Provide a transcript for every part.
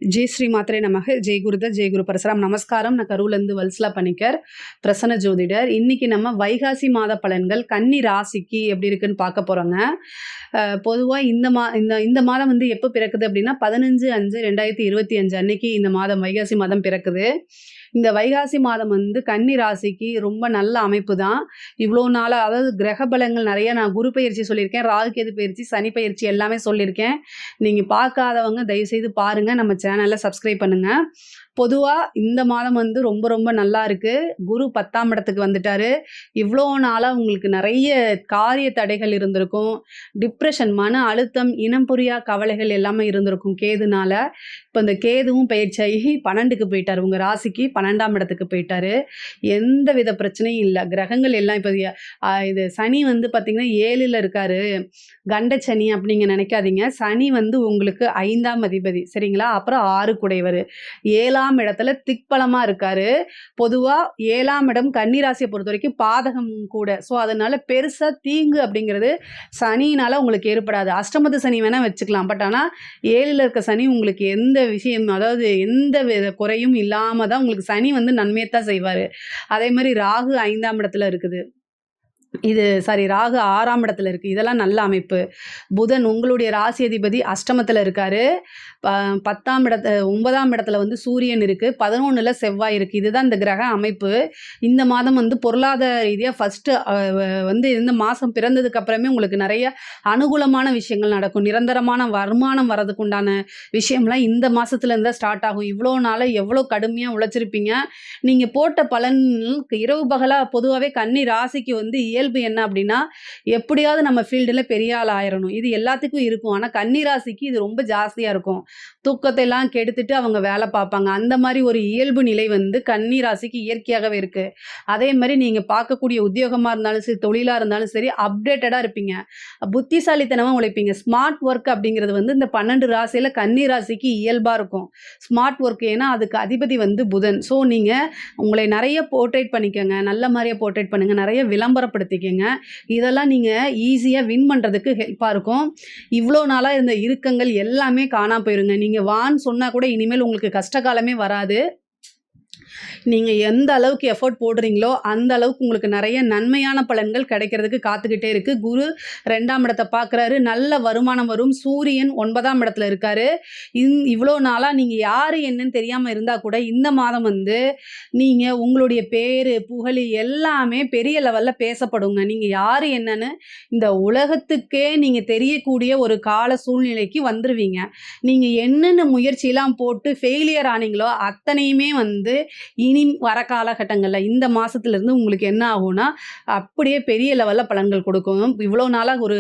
जय श्री मात्रे नमः जय गुरुदत्त जय गुरु परशुराम நமஸ்காரம் நான் கரூர்லேருந்து வல்சலா பணிக்கர் பிரசன்ன ஜோதிடர். இன்னைக்கு நம்ம வைகாசி மாத பலன்கள் கன்னி ராசிக்கு எப்படி இருக்குன்னு பார்க்க போகிறோங்க. பொதுவாக இந்த மாதம் வந்து எப்போ பிறக்குது அப்படின்னா 15/5/2025 அன்னைக்கு இந்த மாதம் வைகாசி மாதம் பிறக்குது. இந்த வைகாசி மாதம் வந்து கன்னி ராசிக்கு ரொம்ப நல்ல அமைப்பு தான். இவ்வளோ நாளாக அதாவது கிரக பலங்கள் நிறைய நான் குரு பயிற்சி சொல்லியிருக்கேன், ராகு கேது பயிற்சி, சனி பயிற்சி எல்லாமே சொல்லியிருக்கேன். நீங்கள் பார்க்காதவங்க தயவுசெய்து பாருங்கள், நம்ம சேனலை சப்ஸ்கிரைப் பண்ணுங்கள். பொதுவாக இந்த மாதம் வந்து ரொம்ப ரொம்ப நல்லா இருக்குது. குரு 10ஆம் இடத்துக்கு வந்துட்டார். இவ்வளோ நாளாக உங்களுக்கு நிறைய காரிய தடைகள் இருந்திருக்கும், டிப்ரெஷன், மன அழுத்தம், இனம் புரியா கவலைகள் எல்லாமே இருந்திருக்கும் கேதுனால. இப்போ இந்த கேதுவும் பயிற்சியாகி 12க்கு போயிட்டார், உங்கள் ராசிக்கு 12ஆம் இடத்துக்கு போயிட்டார். எந்த வித பிரச்சனையும் இல்லை. கிரகங்கள் எல்லாம் இப்போ இது சனி வந்து பார்த்திங்கன்னா 7ல் இருக்கார், கண்டச்சனி அப்படிங்க நினைக்காதீங்க. சனி வந்து உங்களுக்கு 5ஆம் அதிபதி, சரிங்களா? அப்புறம் 6 குடைவர், 7ஆம் இடத்துல திக்பலமாக இருக்கார். பொதுவாக 7ஆம் இடம் கன்னிராசியை பொறுத்த வரைக்கும் பாதகம் கூட. ஸோ அதனால் பெருசாக தீங்கு அப்படிங்கிறது சனியினால் உங்களுக்கு ஏற்படாது. அஷ்டமத்து சனி வேணால் வச்சுக்கலாம், பட் ஆனால் 7ல் இருக்க சனி உங்களுக்கு எந்த விஷயம், அதாவது எந்த வித குறையும் இல்லாமல் தான் உங்களுக்கு சனி வந்து நன்மையத்தான் செய்வார். அதே மாதிரி ராகு 5ஆம் இடத்துல இருக்குது, ராகு 6ஆம் இடத்துல இருக்குது. இதெல்லாம் நல்ல அமைப்பு. புதன் உங்களுடைய ராசி அதிபதி அஷ்டமத்தில் இருக்கார். 9ஆம் இடத்துல வந்து சூரியன் இருக்குது, 11ல் செவ்வாய் இருக்குது. இதுதான் இந்த கிரக அமைப்பு. இந்த மாதம் வந்து பொருளாதார ரீதியாக ஃபஸ்ட்டு வந்து இந்த மாதம் பிறந்ததுக்கு அப்புறமே உங்களுக்கு நிறைய அனுகூலமான விஷயங்கள் நடக்கும். நிரந்தரமான வருமானம் வரதுக்கு உண்டான விஷயம்லாம் இந்த மாதத்துலேருந்து தான் ஸ்டார்ட் ஆகும். இவ்வளோ நாளாக எவ்வளோ கடுமையாக உழைச்சிருப்பீங்க. நீங்கள் போட்ட பலன் இரவு பகலாக. பொதுவாகவே கன்னி ராசிக்கு வந்து இயல்பு என்ன அப்படின்னா, எப்படியாவது நம்ம ஃபீல்டில் பெரிய ஆள் ஆயிரணும், இது எல்லாத்துக்கும் இருக்கும். ஆனால் கன்னி ராசிக்கு இது ரொம்ப ஜாஸ்தியாக இருக்கும். தூக்கத்தை எல்லாம் கெடுத்துட்டு அவங்க வேலை பார்ப்பாங்க. அந்த மாதிரி ஒரு இயல்பு நிலை வந்து கன்னி ராசிக்கு இயற்கையாகவே இருக்குது. அதே மாதிரி நீங்கள் பார்க்கக்கூடிய உத்தியோகமாக இருந்தாலும் சரி, தொழிலாக இருந்தாலும் சரி, அப்டேட்டடாக இருப்பீங்க, புத்திசாலித்தனமாக உழைப்பீங்க. ஸ்மார்ட் ஒர்க் அப்படிங்கிறது வந்து இந்த 12 ராசியில் கன்னி ராசிக்கு இயல்பாக இருக்கும். ஸ்மார்ட் ஒர்க், ஏன்னா அதுக்கு அதிபதி வந்து புதன். ஸோ நீங்கள் உங்களை நிறைய போர்ட்ரேட் பண்ணிக்கோங்க, நல்ல மாதிரியே போர்ட்ரேட் பண்ணுங்கள், நிறைய விளம்பரப்படுத்திக்கங்க. இதெல்லாம் நீங்கள் ஈஸியாக வின் பண்ணுறதுக்கு ஹெல்ப்பாக இருக்கும். இவ்வளோ நாளாக இருந்த இறுக்கங்கள் எல்லாமே காணாம போயிருங்க. நீங்கள் வான்னு சொன்னால் கூட இனிமேல் உங்களுக்கு கஷ்டகாலமே வராது. நீங்கள் எந்த அளவுக்கு எஃபோர்ட் போடுறீங்களோ அந்த அளவுக்கு உங்களுக்கு நிறைய நன்மையான பலன்கள் கிடைக்கிறதுக்கு காத்துக்கிட்டே இருக்குது. குரு 2ஆம் இடத்தை பார்க்குறாரு, நல்ல வருமானம் வரும். சூரியன் 9ஆம் இடத்துல இருக்கார். இவ்வளோ நாளாக நீங்கள் யார் என்னன்னு தெரியாமல் இருந்தால் கூட இந்த மாதம் வந்து நீங்கள் உங்களுடைய பேர் புகழ் எல்லாமே பெரிய லெவலில் பேசப்படுங்க. நீங்கள் யார் என்னன்னு இந்த உலகத்துக்கே நீங்கள் தெரியக்கூடிய ஒரு கால சூழ்நிலைக்கு வந்துடுவீங்க. நீங்கள் என்னென்ன முயற்சியெல்லாம் போட்டு ஃபெயிலியர் ஆனீங்களோ அத்தனையுமே வந்து இனி வர காலகட்டங்களில் இந்த மாதத்துலேருந்து உங்களுக்கு என்ன ஆகும்னா அப்படியே பெரிய லெவலில் பலன்கள் கொடுக்கும். இவ்வளோ நாளாக ஒரு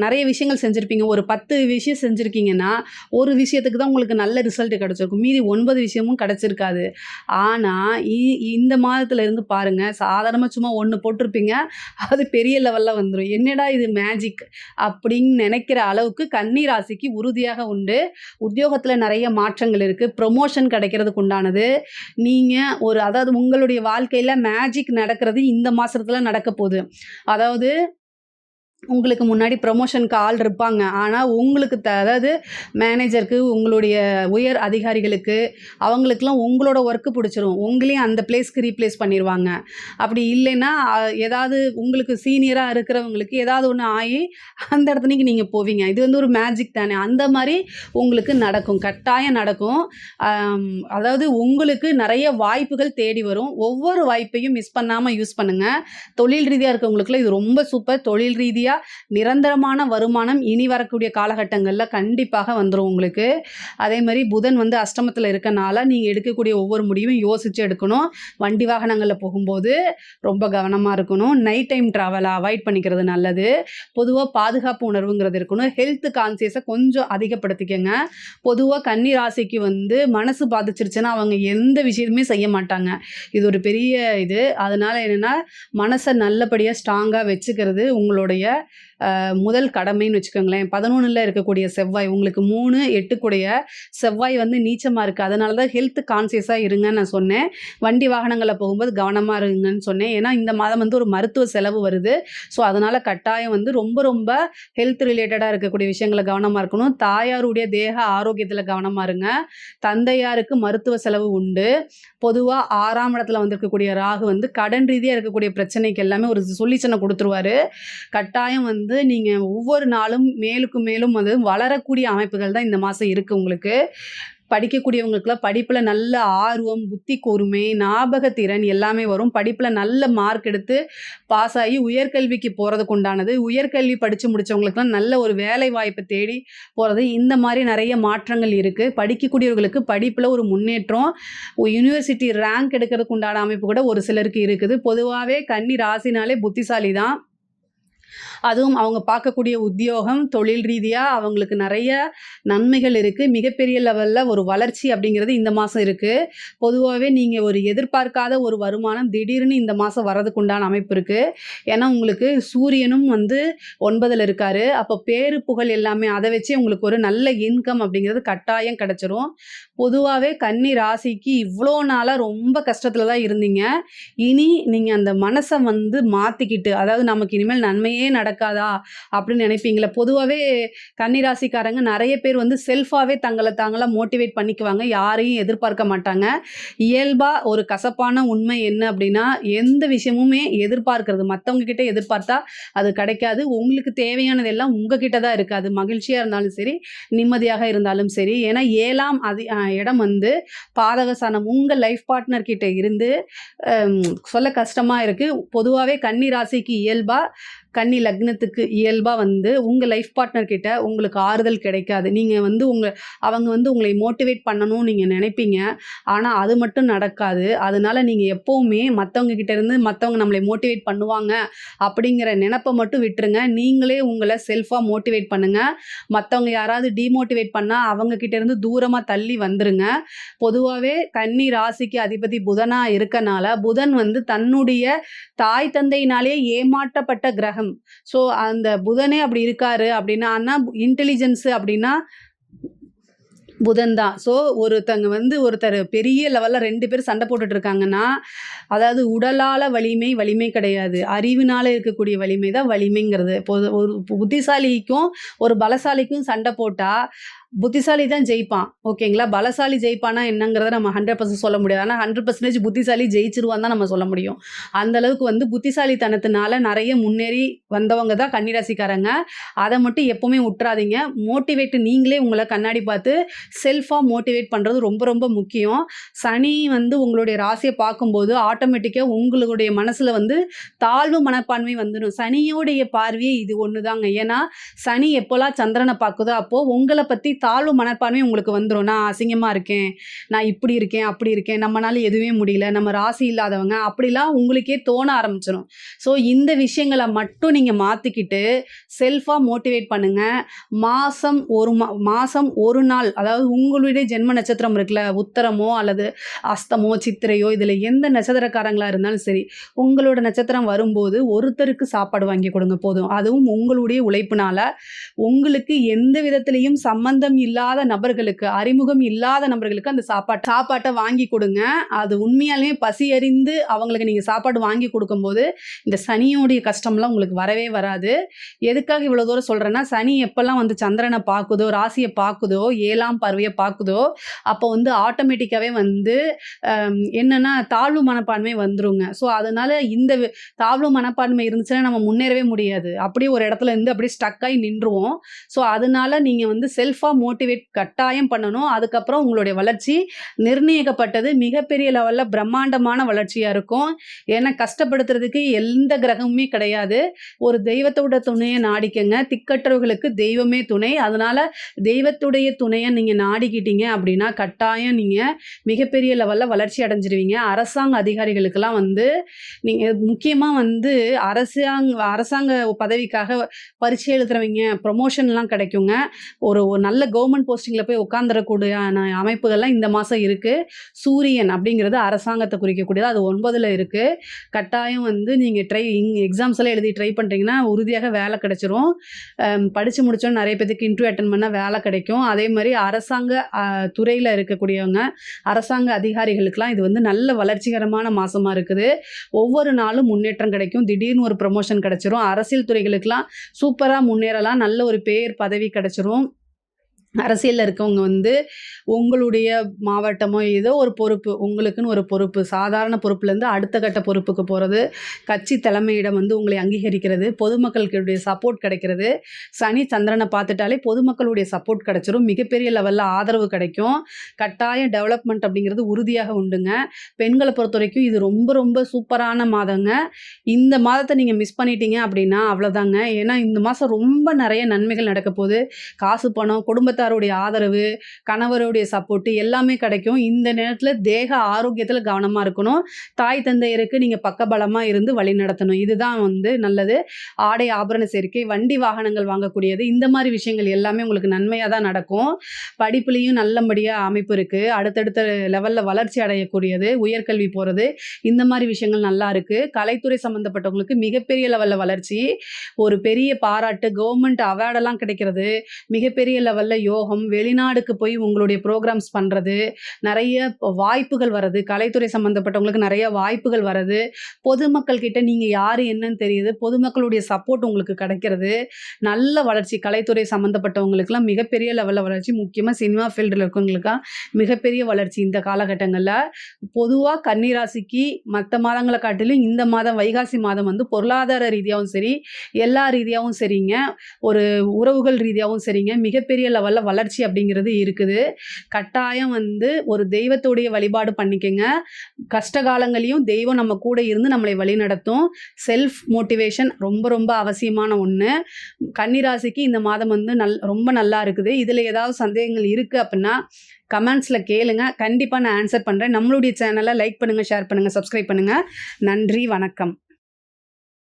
நிறைய விஷயங்கள் செஞ்சுருப்பீங்க. ஒரு 10 விஷயம் செஞ்சுருக்கீங்கன்னா ஒரு விஷயத்துக்கு தான் உங்களுக்கு நல்ல ரிசல்ட் கிடச்சிருக்கும், மீதி 9 விஷயமும் கிடச்சிருக்காது. ஆனால் இந்த மாதத்துலேருந்து பாருங்கள், சாதாரணமாக சும்மா 1 போட்டிருப்பீங்க, அது பெரிய லெவலில் வந்துடும். என்னடா இது மேஜிக் அப்படின்னு நினைக்கிற அளவுக்கு கன்னி ராசிக்கு உறுதியாக உண்டு. உத்தியோகத்தில் நிறைய மாற்றங்கள் இருக்குது, ப்ரொமோஷன் கிடைக்கிறதுக்கு உண்டானது. நீங்கள் அதாவது உங்களுடைய வாழ்க்கையில் மேஜிக் நடக்கிறது இந்த மாதத்தில் நடக்க போகுது. அதாவது உங்களுக்கு முன்னாடி ப்ரொமோஷனுக்கு ஆள் இருப்பாங்க, ஆனால் உங்களுக்கு அதாவது மேனேஜருக்கு, உங்களுடைய உயர் அதிகாரிகளுக்கு, அவங்களுக்கெல்லாம் உங்களோட ஒர்க்கு பிடிச்சிரும். உங்களையும் அந்த பிளேஸ்க்கு ரீப்ளேஸ் பண்ணிடுவாங்க. அப்படி இல்லைன்னா ஏதாவது உங்களுக்கு சீனியராக இருக்கிறவங்களுக்கு ஏதாவது ஒன்று ஆகி அந்த இடத்துக்கு நீங்கள் போவீங்க. இது வந்து ஒரு மேஜிக் தானே. அந்த மாதிரி உங்களுக்கு நடக்கும், கட்டாயம் நடக்கும். அதாவது உங்களுக்கு நிறைய வாய்ப்புகள் தேடி வரும். ஒவ்வொரு வாய்ப்பையும் மிஸ் பண்ணாமல் யூஸ் பண்ணுங்கள். தொழில் ரீதியாக இருக்கவங்களுக்குலாம் இது ரொம்ப சூப்பர். தொழில் ரீதியாக நிரந்தரமான வருமானம் இனி வரக்கூடிய காலகட்டங்களில் கண்டிப்பாக வந்துடும் உங்களுக்கு. அதே மாதிரி புதன் வந்து அஷ்டமத்தில் இருக்கனால நீங்கள் எடுக்கக்கூடிய ஒவ்வொரு முடிவும் யோசித்து எடுக்கணும். வண்டி வாகனங்களில் போகும்போது ரொம்ப கவனமாக இருக்கணும். நைட் டைம் ட்ராவலை அவாய்ட் பண்ணிக்கிறது நல்லது. பொதுவாக பாதுகாப்பு உணர்வுங்கிறது இருக்கணும். ஹெல்த் கான்சியஸை கொஞ்சம் அதிகப்படுத்திக்கங்க. பொதுவாக கன்னி ராசிக்கு வந்து மனசு பாதிச்சிருச்சுன்னா அவங்க எந்த விஷயத்துமே செய்ய மாட்டாங்க. இது ஒரு பெரிய இது. அதனால் என்னென்னா மனசை நல்லபடியாக ஸ்ட்ராங்காக வச்சுக்கிறது உங்களுடைய முதல் கடமைன்னு வச்சுக்கோங்களேன். 11ல இருக்கக்கூடிய செவ்வாய் உங்களுக்கு 3, 8 கூடைய செவ்வாய் வந்து நீச்சமா இருக்கு. அதனால தான் ஹெல்த் கான்ஷியஸா இருங்கன்னு நான் சொன்னேன். வண்டி வாகனங்கள்ல போகும்போது கவனமா இருங்கன்னு சொன்னேன். ஏன்னா, இந்த மாதம் வந்து ஒரு மருத்துவ செலவு வருது. ஸோ, அதனால கட்டாயம் வந்து ரொம்ப ரொம்ப ஹெல்த் ரிலேட்டடா இருக்கக்கூடிய விஷயங்கள்ல கவனமா இருக்கணும். தாயாருடைய தேக ஆரோக்கியத்தில கவனமா இருங்க. தந்தையாருக்கு மருத்துவ செலவு உண்டு. பொதுவா 6ஆம் இடத்துல வந்திருக்கக்கூடிய ராகு வந்து கடன் ரீதியா இருக்கக்கூடிய பிரச்சனைக்கு எல்லாமே ஒரு சொல்யூஷன குடுத்துருவாரு. கட்டாயம் வந்து நீங்க ஒவ்வொரு நாளும் மேலுக்கும் மேலும் வந்து வளரக்கூடிய அமைப்புகள் தான் இந்த மாசம் இருக்கு உங்களுக்கு. படிக்கக்கூடியவங்களுக்குலாம் படிப்புல நல்ல ஆர்வம், புத்தி கூர்மை, ஞாபக திறன் எல்லாமே வரும். படிப்புல நல்ல மார்க் எடுத்து பாஸ் ஆகி உயர்கல்விக்கு போறதுக்கு உண்டானது. உயர்கல்வி படிச்சு முடிச்சவங்களுக்குலாம் நல்ல ஒரு வேலை வாய்ப்ப தேடி போறது. இந்த மாரி நெறைய மாற்றங்கள் இருக்கு. படிக்கக்கூடியவர்களுக்கு படிப்புல ஒரு முன்னேற்றம். யுனிவர்சிட்டி ரேங்க் எடுக்கிறதுக்கு உண்டான அமைப்பு கூட ஒரு சிலருக்கு இருக்குது. பொதுவாவே கன்னி ராசினாலே புத்திசாலி தான். அதுவும் அவங்க பார்க்கக்கூடிய உத்தியோகம், தொழில் ரீதியா அவங்களுக்கு நெறைய நன்மைகள் இருக்கு. மிகப்பெரிய லெவல்ல ஒரு வளர்ச்சி அப்படிங்கிறது இந்த மாசம் இருக்கு. பொதுவாவே நீங்க ஒரு எதிர்பார்க்காத ஒரு வருமானம் திடீர்னு இந்த மாசம் வரதுக்கு உண்டான அமைப்பு இருக்கு. ஏன்னா, உங்களுக்கு சூரியனும் வந்து 9ல இருக்காரு. அப்ப பேரு, புகழ் எல்லாமே அத வச்சே உங்களுக்கு ஒரு நல்ல இன்கம் அப்படிங்கிறது கட்டாயம் கிடைச்சிரும். பொதுவாவே கன்னி ராசிக்கு இவ்ளோ நாளா ரொம்ப கஷ்டத்துல தான் இருந்தீங்க. இனி நீங்க அந்த மனச வந்து மாத்திக்கிட்டு, அதாவது நமக்கு இனிமேல் நன்மையே நடக்காதா அப்படின்னு நினைப்பீங்கள்ல. பொதுவாவே கன்னி ராசிக்காரங்க நெறைய பேர் வந்து செல்ஃபாவே தங்கள தாங்களா மோட்டிவேட் பண்ணிக்குவாங்க. யாரையும் எதிர்பார்க்க மாட்டாங்க. இயல்பா ஒரு கசப்பான உண்மை என்ன அப்படின்னா, எந்த விஷயமுமே எதிர்பார்க்கிறது மத்தவங்க கிட்ட எதிர்பார்த்தா அது கிடைக்காது. உங்களுக்கு தேவையானது எல்லாம் உங்க கிட்ட தான் இருக்கு. அது மகிழ்ச்சியா இருந்தாலும் சரி, நிம்மதியாக இருந்தாலும் சரி. ஏன்னா 7ஆம் இடம் வந்து பாதகஸ்தானம். உங்க லைஃப் பார்ட்னர் கிட்ட இருந்து சொல்ல கஷ்டமா இருக்கு. பொதுவாவே கன்னி ராசிக்கு இயல்பா, கன்னி லக்னத்துக்கு இயல்பா வந்து உங்க லைஃப் பார்ட்னர் கிட்ட உங்களுக்கு ஆறுதல் கிடைக்காது. நீங்க வந்து அவங்க வந்து உங்களை மோட்டிவேட் பண்ணணும்னு நீங்க நினைப்பீங்க. ஆனா, அது மட்டும் நடக்காது. அதனால நீங்க எப்பவுமே மத்தவங்க கிட்ட இருந்து மத்தவங்க நம்மளை மோட்டிவேட் பண்ணுவாங்க அப்படிங்கிற நெனப்ப மட்டும் விட்டுருங்க. நீங்களே உங்கள செல்ஃபா மோட்டிவேட் பண்ணுங்க. மத்தவங்க யாராவது டிமோட்டிவேட் பண்ணா அவங்க கிட்ட இருந்து தூரமா தள்ளி வந்துருங்க. பொதுவாவே கன்னி ராசிக்கு அதிபதி புதனா இருக்கனால, புதன் வந்து தன்னுடைய தாய் தந்தையினாலேயே ஏமாற்றப்பட்ட கிரகம். ஸோ, அந்த புதனே அப்படி இருக்காரு அப்படின்னா, ஆனா இன்டெலிஜென்ஸ் அப்படின்னா புதன் தான். ஸோ, ஒருத்தர் பெரிய லெவல்ல 2 பேர் சண்டை போட்டுட்டு இருக்காங்கன்னா, அதாவது உடலால வலிமை, வலிமை கிடையாது. அறிவினால இருக்கக்கூடிய வலிமை தான் வலிமைங்கிறது. ஒரு புத்திசாலிக்கும், ஒரு பலசாலிக்கும் சண்டை போட்டா, புத்திசாலி தான் ஜெயிப்பான். ஓகேங்களா? பலசாலி ஜெயிப்பானா என்னங்கிறத நம்ம 100% சொல்ல முடியாது. ஆனா 100% புத்திசாலி ஜெயிச்சுருவான்னு தான் நம்ம சொல்ல முடியும். அந்த அளவுக்கு வந்து புத்திசாலித்தனத்தினால நெறைய முன்னேறி வந்தவங்க தான் கன்னிராசிக்காரங்க. அத மட்டும் எப்பவுமே உட்றாதீங்க. மோட்டிவேட் நீங்களே உங்கள கண்ணாடி பார்த்து செல்ஃபா மோட்டிவேட் பண்றது ரொம்ப ரொம்ப முக்கியம். சனி வந்து உங்களுடைய ராசிய பார்க்கும்போது ஆட்டோமேட்டிக்கா உங்களுடைய மனசுல வந்து தாழ்வு மனப்பான்மை வந்துரும். சனியோடைய பார்வையே இது ஒண்ணுதாங்க. ஏன்னா, சனி எப்போலாம் சந்திரன பார்க்குதோ, அப்போ உங்கள பத்தி தாழ்வு மனப்பான்மை உங்களுக்கு வந்துரும். நான் அசிங்கமா இருக்கேன், நான் இப்படி இருக்கேன், அப்படி இருக்கேன், நம்மனால எதுவுமே முடியல, நம்ம ராசி இல்லாதவங்க, அப்படிலாம் உங்களுக்கே தோண ஆரம்பிச்சிரும். ஸோ, இந்த விஷயங்கள மட்டும் நீங்க மாத்திக்கிட்டு செல்ஃபா மோட்டிவேட் பண்ணுங்க. மாசம் ஒரு நாள், அதாவது உங்களுடைய ஜென்ம நட்சத்திரம் இருக்குல்ல, உத்தரமோ அல்லது அஸ்தமோ, சித்திரையோ, இதுல எந்த நட்சத்திரக்காரங்களா இருந்தாலும் சரி, உங்களோட நட்சத்திரம் வரும்போது ஒருத்தருக்கு சாப்பாடு வாங்கி கொடுங்க போதும். அதுவும் உங்களுடைய உழைப்புனால. உங்களுக்கு எந்த விதத்திலயும் சம்மந்தம் இல்லாத நபர்களுக்கு, அறிமுகம் இல்லாத நபர்களுக்கு அந்த சாப்பாட்ட வாங்கி கொடுங்க. அது உண்மையாலுமே பசி அறிந்து அவங்களுக்கு நீங்க சாப்பாடு வாங்கி கொடுக்கும்போது, இந்த சனியோடைய கஷ்டம்லாம் உங்களுக்கு வரவே வராது. எதுக்காக இவ்வளோ தூரம் சொல்றேன்னா, சனி எப்பலாம் வந்து சந்திரன பார்க்குதோ, ராசிய பார்க்குதோ, 7ஆம் பார்வைய பார்க்குதோ, அப்போ வந்து ஆட்டோமேட்டிக்காவே வந்து என்னன்னா தாழ்வு மனப்பான்மை வந்துருங்க. ஸோ, அதனால இந்த தாழ்வு மனப்பான்மை இருந்துச்சுன்னா நம்ம முன்னேறவே முடியாது. அப்படியே ஒரு இடத்துல இருந்து அப்படியே ஸ்டக் ஆகி நின்றுவோம். ஸோ, அதனால நீங்க வந்து செல்ஃபா மோட்டிவேட் கட்டாயம் பண்ணணும். அதுக்கப்புறம் உங்களுடைய வளர்ச்சி நிர்ணயிக்கப்பட்டது மிகப்பெரிய லெவல்ல பிரம்மாண்டமான வளர்ச்சியா இருக்கும். ஏன்னா, கஷ்டப்படுத்துறதுக்கு எந்த கிரகமுமே கிடையாது. ஒரு தெய்வத்தோட துணைய நாடிக்கங்க. திக்கற்றவர்களுக்கு தெய்வமே துணை. அதனால தெய்வத்துடைய துணைய நீங்க நாடிக்கிட்டீங்க அப்படின்னா, கட்டாயம் நீங்க மிகப்பெரிய லெவல்ல வளர்ச்சி அடைஞ்சிருவீங்க. அரசாங்க அதிகாரிகளுக்கெல்லாம் வந்து நீங்க முக்கியமா வந்து அரசாங்க பதவிக்காக பரீட்சை எழுதுறவங்க ப்ரமோஷன்லாம் கிடைக்குங்க. ஒரு நல்ல கவர்மெண்ட் போஸ்டிங்கில் போய் உட்காந்துடக்கூடியான அமைப்புகள்லாம் இந்த மாதம் இருக்குது. சூரியன் அப்படிங்கிறது அரசாங்கத்தை குறிக்கக்கூடியது. அது 9ல் இருக்குது. கட்டாயம் வந்து நீங்கள் எக்ஸாம்ஸ் எல்லாம் எழுதி ட்ரை பண்ணுறீங்கன்னா உறுதியாக வேலை கிடைச்சிரும். படித்து முடித்தோன்னு நிறைய பேருக்கு இன்டர்வியூ அட்டன் பண்ணால் வேலை கிடைக்கும். அதே மாதிரி அரசாங்க துறையில் இருக்கக்கூடியவங்க, அரசாங்க அதிகாரிகளுக்கெல்லாம் இது வந்து நல்ல வளர்ச்சிகரமான மாதமாக இருக்குது. ஒவ்வொரு நாளும் முன்னேற்றம் கிடைக்கும். திடீர்னு ஒரு ப்ரமோஷன் கிடைச்சிரும். அரசியல் துறைகளுக்கெல்லாம் சூப்பராக முன்னேறலாம். நல்ல ஒரு பேர் பதவி கிடைச்சிரும். அரசியலில் இருக்கவங்க வந்து உங்களுடைய மாவட்டமோ ஏதோ ஒரு பொறுப்பு, உங்களுக்குன்னு ஒரு பொறுப்பு, சாதாரண பொறுப்புலேருந்து அடுத்த கட்ட பொறுப்புக்கு போகிறது, கட்சி தலைமையிடம் வந்து உங்களை அங்கீகரிக்கிறது, பொதுமக்களுடைய சப்போர்ட் கிடைக்கிறது. சனி சந்திரனை பார்த்துட்டாலே பொதுமக்களுடைய சப்போர்ட் கிடைச்சிரும். மிகப்பெரிய லெவலில் ஆதரவு கிடைக்கும். கட்டாயம் டெவலப்மெண்ட் அப்படிங்கிறது உறுதியாக உண்டுங்க. பெண்களை பொறுத்த வரைக்கும் இது ரொம்ப ரொம்ப சூப்பரான மாதங்க. இந்த மாதத்தை நீங்கள் மிஸ் பண்ணிட்டீங்க அப்படின்னா அவ்வளோதாங்க. ஏன்னா இந்த மாதம் ரொம்ப நிறைய நன்மைகள் நடக்க போகுது. காசு பணம், குடும்பத்தாருடைய ஆதரவு, கணவருடைய சப்போர்ட் எல்லாமே கிடைக்கும். இந்த நேரத்தில் தேக ஆரோக்கியத்தில் கவனமாக இருக்கணும். தாய் தந்தையருக்கு நீங்கள் பக்கபலமாக இருந்து வழி நடத்தணும். இதுதான் வந்து நல்லது. ஆடை ஆபரண சேர்க்கை, வண்டி வாகனங்கள் வாங்கக்கூடியது, இந்த மாதிரி விஷயங்கள் எல்லாமே உங்களுக்கு நன்மையாக தான் நடக்கும். படிப்புலேயும் நல்லபடியாக அமைப்பு இருக்குது. அடுத்தடுத்த லெவலில் வளர்ச்சி அடையக்கூடியது, உயர்கல்வி போகிறது, இந்த மாதிரி விஷயங்கள் நல்லா இருக்குது. கலைத்துறை சம்மந்தப்பட்டவங்களுக்கு மிகப்பெரிய லெவலில் வளர்ச்சி, ஒரு பெரிய பாராட்டு, கவர்மெண்ட் அவார்டெல்லாம் கிடைக்கிறது, மிகப்பெரிய லெவலில் யோகம், வெளிநாடுக்கு போய் உங்களுடைய ப்ரோக்ராம்ஸ் பண்ணுறது, நிறைய வாய்ப்புகள் வர்றது, கலைத்துறை சம்மந்தப்பட்டவங்களுக்கு நிறைய வாய்ப்புகள் வர்றது, பொதுமக்கள் கிட்ட நீங்கள் யார் என்னன்னு தெரியுது, பொதுமக்களுடைய சப்போர்ட் உங்களுக்கு கிடைக்கிறது, நல்ல வளர்ச்சி. கலைத்துறை சம்மந்தப்பட்டவங்களுக்குலாம் மிகப்பெரிய லெவலில் வளர்ச்சி, முக்கியமாக சினிமா ஃபீல்டில் இருக்கவங்களுக்குலாம் மிகப்பெரிய வளர்ச்சி இந்த காலகட்டங்களில். பொதுவாக கன்னிராசிக்கு மற்ற மாதங்களை காட்டிலும் இந்த மாதம் வைகாசி மாதம் வந்து பொருளாதார ரீதியாகவும் சரி, எல்லா ரீதியாகவும் சரிங்க, ஒரு உறவுகள் ரீதியாகவும் சரிங்க, மிகப்பெரிய லெவலில் வளர்ச்சி அப்படிங்கிறது இருக்குது. கட்டாயம் வந்து ஒரு தெய்வத்துடைய வழிபாடு பண்ணிக்கங்க. கஷ்ட காலங்களையும் தெய்வம் நம்ம கூட இருந்து நம்மளை வழி நடத்தும். செல்ஃப் மோட்டிவேஷன் ரொம்ப ரொம்ப அவசியமான ஒன்று. கன்னிராசிக்கு இந்த மாதம் வந்து ரொம்ப நல்லா இருக்குது. இதில் ஏதாவது சந்தேகங்கள் இருக்குது அப்படின்னா கமெண்ட்ஸில் கேளுங்க. கண்டிப்பாக நான் ஆன்சர் பண்ணுறேன். நம்மளுடைய சேனலை லைக் பண்ணுங்கள், ஷேர் பண்ணுங்கள், சப்ஸ்கிரைப் பண்ணுங்கள். நன்றி, வணக்கம்.